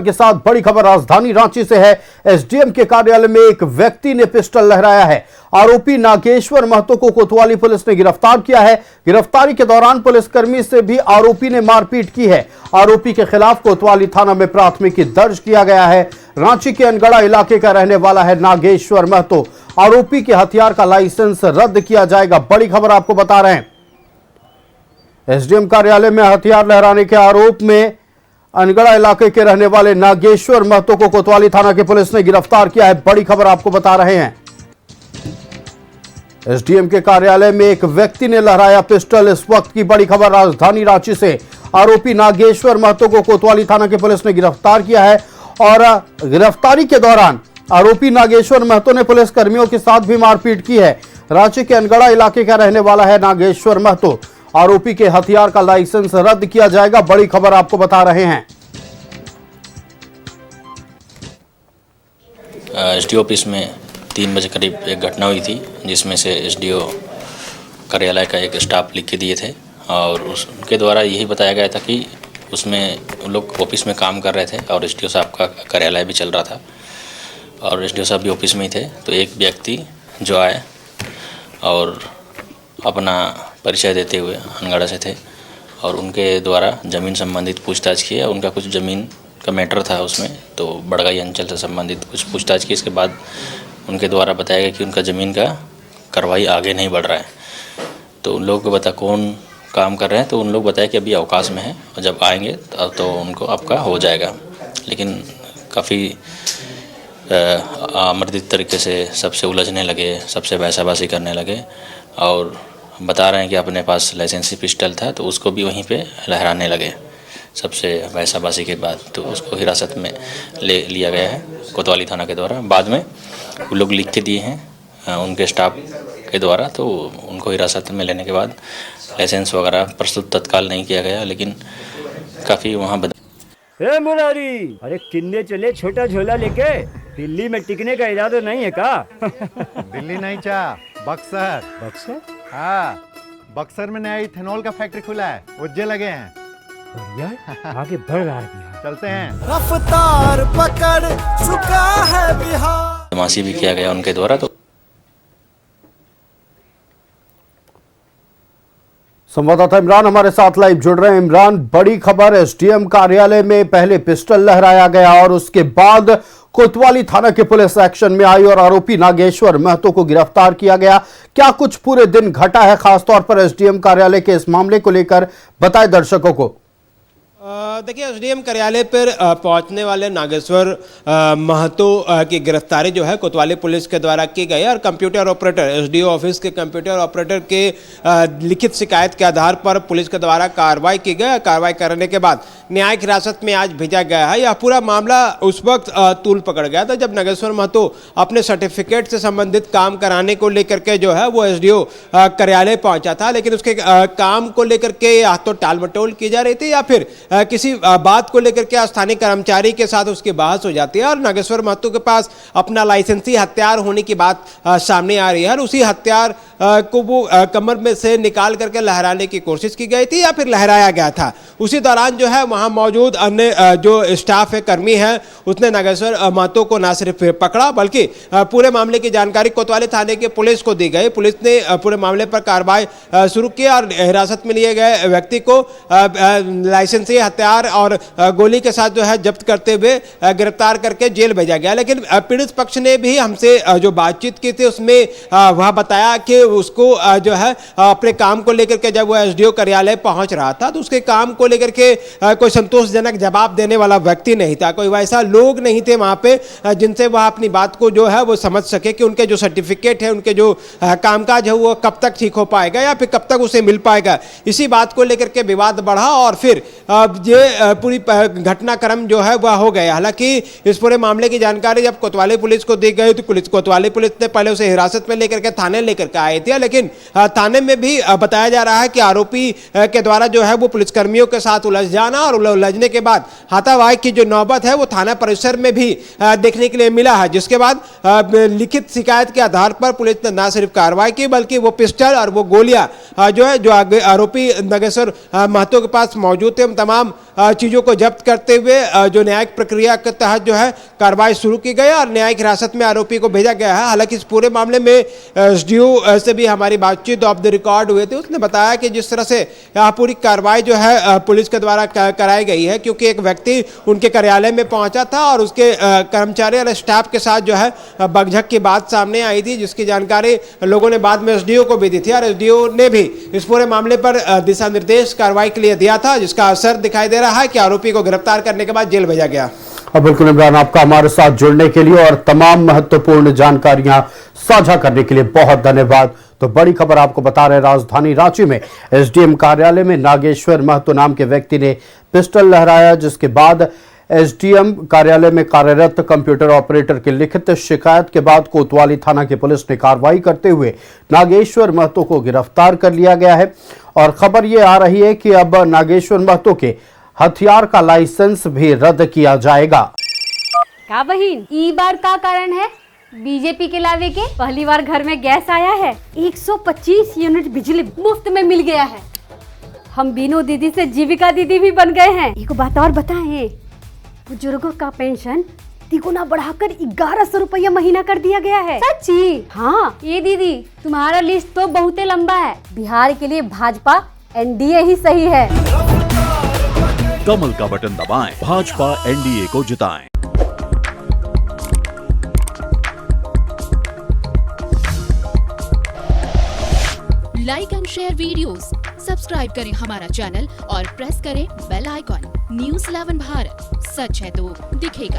के साथ बड़ी खबर राजधानी रांची से है। एसडीएम के कार्यालय में एक व्यक्ति ने पिस्टल लहराया है। आरोपी नागेश्वर महतो को कोतवाली पुलिस ने गिरफ्तार किया है। गिरफ्तारी के दौरान पुलिसकर्मी से भी आरोपी ने मारपीट की है। आरोपी के खिलाफ कोतवाली थाना में प्राथमिकी दर्ज किया गया है। रांची के अनगढ़ा इलाके का रहने वाला है नागेश्वर महतो। आरोपी के हथियार का लाइसेंस रद्द किया जाएगा। बड़ी खबर आपको बता रहे हैं, एसडीएम कार्यालय में हथियार लहराने के आरोप में अनगढ़ा इलाके के रहने वाले नागेश्वर महतो को कोतवाली थाना की पुलिस ने गिरफ्तार किया है। बड़ी खबर आपको बता रहे हैं, एसडीएम के कार्यालय में एक व्यक्ति ने लहराया पिस्टल। इस वक्त की बड़ी खबर राजधानी रांची से। आरोपी नागेश्वर महतो को कोतवाली थाना की पुलिस ने गिरफ्तार किया है और गिरफ्तारी के दौरान आरोपी नागेश्वर महतो ने पुलिस कर्मियों के साथ भी मारपीट की है। रांची के अनगढ़ा इलाके का रहने वाला है नागेश्वर महतो। आरोपी के हथियार का लाइसेंस रद्द किया जाएगा। बड़ी खबर आपको बता रहे हैं, एसडीओ ऑफिस में 3 बजे करीब एक घटना हुई थी, जिसमें से एसडीओ कार्यालय का एक स्टाफ लिख के दिए थे और उनके द्वारा यही बताया गया था कि उसमें उन लोग ऑफिस में काम कर रहे थे और एसडीओ साहब का कार्यालय भी चल रहा था और एसडीओ साहब भी ऑफिस में ही थे। तो एक व्यक्ति जो आए और अपना परिचय देते हुए अनगढ़ा से थे और उनके द्वारा ज़मीन संबंधित पूछताछ की। उनका कुछ ज़मीन का मैटर था उसमें, तो बड़गाई अंचल से संबंधित कुछ पूछताछ की। इसके बाद उनके द्वारा बताया गया कि उनका ज़मीन का कार्रवाई आगे नहीं बढ़ रहा है। तो उन लोगों को बता कौन काम कर रहे हैं, तो उन लोग बताया कि अभी अवकाश में है और जब आएंगे तो उनको आपका हो जाएगा। लेकिन काफ़ी आमर्दित तरीके से सबसे उलझने लगे, सबसे बहसाबाजी करने लगे और बता रहे हैं कि अपने पास लाइसेंसी पिस्टल था तो उसको भी वहीं पे लहराने लगे। सबसे बहसाबाजी के बाद तो उसको हिरासत में ले लिया गया है कोतवाली थाना के द्वारा। बाद में वो लोग लिख के दिए हैं उनके स्टाफ के द्वारा, तो उनको हिरासत में लेने के बाद लाइसेंस वगैरह प्रस्तुत तत्काल नहीं किया गया, लेकिन काफ़ी वहाँ ए मुरारी, अरे किन्ने चले छोटा झोला लेके? दिल्ली में टिकने का इरादा नहीं है का? दिल्ली नहीं चा, बक्सर। बक्सर? हाँ, बक्सर में नया इथेनॉल का फैक्ट्री खुला है, उज्जे लगे हैं। बढ़िया, आगे बढ़ रहा है बिहार। चलते हैं। रफ्तार पकड़ चुका है बिहार। बदमाशी भी किया गया उनके द्वारा। तो संवाददाता इमरान हमारे साथ लाइव जुड़ रहे हैं। इमरान, बड़ी खबर, एसडीएम कार्यालय में पहले पिस्टल लहराया गया और उसके बाद कोतवाली थाना की पुलिस एक्शन में आई और आरोपी नागेश्वर महतो को गिरफ्तार किया गया। क्या कुछ पूरे दिन घटा है, खासतौर पर एसडीएम कार्यालय के इस मामले को लेकर बताएं दर्शकों को। देखिए, एसडीएम कार्यालय पर पहुंचने वाले नागेश्वर महतो की गिरफ्तारी जो है कोतवाली पुलिस के द्वारा की गई और कंप्यूटर ऑपरेटर, एसडीओ ऑफिस के कंप्यूटर ऑपरेटर के लिखित शिकायत के आधार पर पुलिस के द्वारा कार्रवाई की गई। कार्रवाई करने के बाद न्यायिक हिरासत में आज भेजा गया है। यह पूरा मामला उस वक्त तूल पकड़ गया था जब नागेश्वर महतो अपने सर्टिफिकेट से संबंधित काम कराने को लेकर के जो है वो एसडीओ कार्यालय पहुंचा था, लेकिन उसके काम को लेकर के या तो टाल मटोल की जा रही थी या फिर किसी बात को लेकर के स्थानीय कर्मचारी के साथ उसकी बहस हो जाती है और नागेश्वर महतो के पास अपना लाइसेंसी हथियार होने की बात सामने आ रही है और उसी हथियार को वो कमर में से निकाल करके लहराने की कोशिश की गई थी या फिर लहराया गया था। उसी दौरान जो है वहां मौजूद अन्य जो स्टाफ है, कर्मी है, उसने नागेश्वर महतो को न सिर्फ पकड़ा बल्कि पूरे मामले की जानकारी कोतवाली थाने के पुलिस को दी गई। पुलिस ने पूरे मामले पर कार्रवाई शुरू की और हिरासत में लिए गए व्यक्ति को लाइसेंसी हथियार और गोली के साथ जो है जब्त करते हुए गिरफ्तार करके जेल भेजा गया। लेकिन पीड़ित पक्ष ने भी हमसे जो बातचीत की थी उसमें वह बताया कि उसको जो है अपने काम को लेकर के जब वो एसडीओ कार्यालय पहुंच रहा था तो उसके काम को लेकर के कोई संतोषजनक जवाब देने वाला व्यक्ति नहीं था, कोई वैसा लोग नहीं थे वहां पे जिनसे वह अपनी बात को जो है वो समझ सके कि उनके जो सर्टिफिकेट है, उनके जो कामकाज है वो कब तक ठीक हो पाएगा या फिर कब तक उसे मिल पाएगा। इसी बात को लेकर के विवाद बढ़ा और फिर ये पूरी घटनाक्रम जो है वह हो गया। हालांकि इस पूरे मामले की जानकारी जब कोतवाली पुलिस को दी गई तो कोतवाली पुलिस ने पहले उसे हिरासत में लेकर के थाने लेकर के आई थी, लेकिन थाने में भी बताया जा रहा है कि आरोपी के द्वारा जो है वो पुलिसकर्मियों के साथ उलझ जाना और उलझने के बाद हाथापाई की जो नौबत है वो थाना परिसर में भी देखने के लिए मिला है, जिसके बाद लिखित शिकायत के आधार पर पुलिस ने न सिर्फ कार्रवाई की बल्कि वो पिस्टल और वो गोलियां जो है जो आरोपी नागेश्वर महतो के पास मौजूद थे तमाम तमाम चीज़ों को जब्त करते हुए जो न्यायिक प्रक्रिया के तहत जो है कार्रवाई शुरू की गई और न्यायिक हिरासत में आरोपी को भेजा गया है। हालांकि इस पूरे मामले में एसडीओ से भी हमारी बातचीत ऑफ द रिकॉर्ड हुए थे। उसने बताया कि जिस तरह से यहाँ पूरी कार्रवाई जो है पुलिस के द्वारा कराई गई है, क्योंकि एक व्यक्ति उनके कार्यालय में पहुंचा था और उसके कर्मचारी और स्टाफ के साथ जो है बकझक की बात सामने आई थी, जिसकी जानकारी लोगों ने बाद में एसडीओ को भी दी थी और एसडीओ ने भी इस पूरे मामले पर दिशा निर्देश कार्रवाई के लिए दिया था, जिसका असर दिखाई दे रहा है कि आरोपी को गिरफ्तार करने के बाद जेल भेजा गया। और बिल्कुल इमरान, आपका हमारे साथ जुड़ने के लिए और तमाम महत्वपूर्ण जानकारियां साझा करने के लिए बहुत धन्यवाद। तो बड़ी खबर आपको बता रहे, राजधानी रांची में एसडीएम कार्यालय में नागेश्वर महतो नाम के व्यक्ति ने पिस्टल लहराया, जिसके बाद एसडीएम कार्यालय में कार्यरत कंप्यूटर ऑपरेटर की लिखित शिकायत के बाद कोतवाली थाना की पुलिस ने कार्रवाई करते हुए नागेश्वर महतो को गिरफ्तार कर लिया गया है। और खबर ये आ रही है कि अब नागेश्वर महतो के हथियार का लाइसेंस भी रद्द किया जाएगा। क्या बहिन, ई बार का कारण है बीजेपी के लावे के? पहली बार घर में गैस आया है, 125 यूनिट बिजली मुफ्त में मिल गया है। हम बीनू दीदी से जीविका दीदी भी बन गए हैं। एक बात और बताएं, बुजुर्गों का पेंशन तिगुना बढ़ाकर 1100 रुपया महीना कर दिया गया है। सच्ची? हाँ। ये दीदी, तुम्हारा लिस्ट तो बहुत लंबा है। बिहार के लिए भाजपा एनडीए ही सही है। कमल का बटन दबाएं, भाजपा एनडीए को जिताएं। Like and share videos, subscribe करें हमारा चैनल और प्रेस करें बेल आइकॉन। न्यूज़ 11 भारत, सच है तो दिखेगा।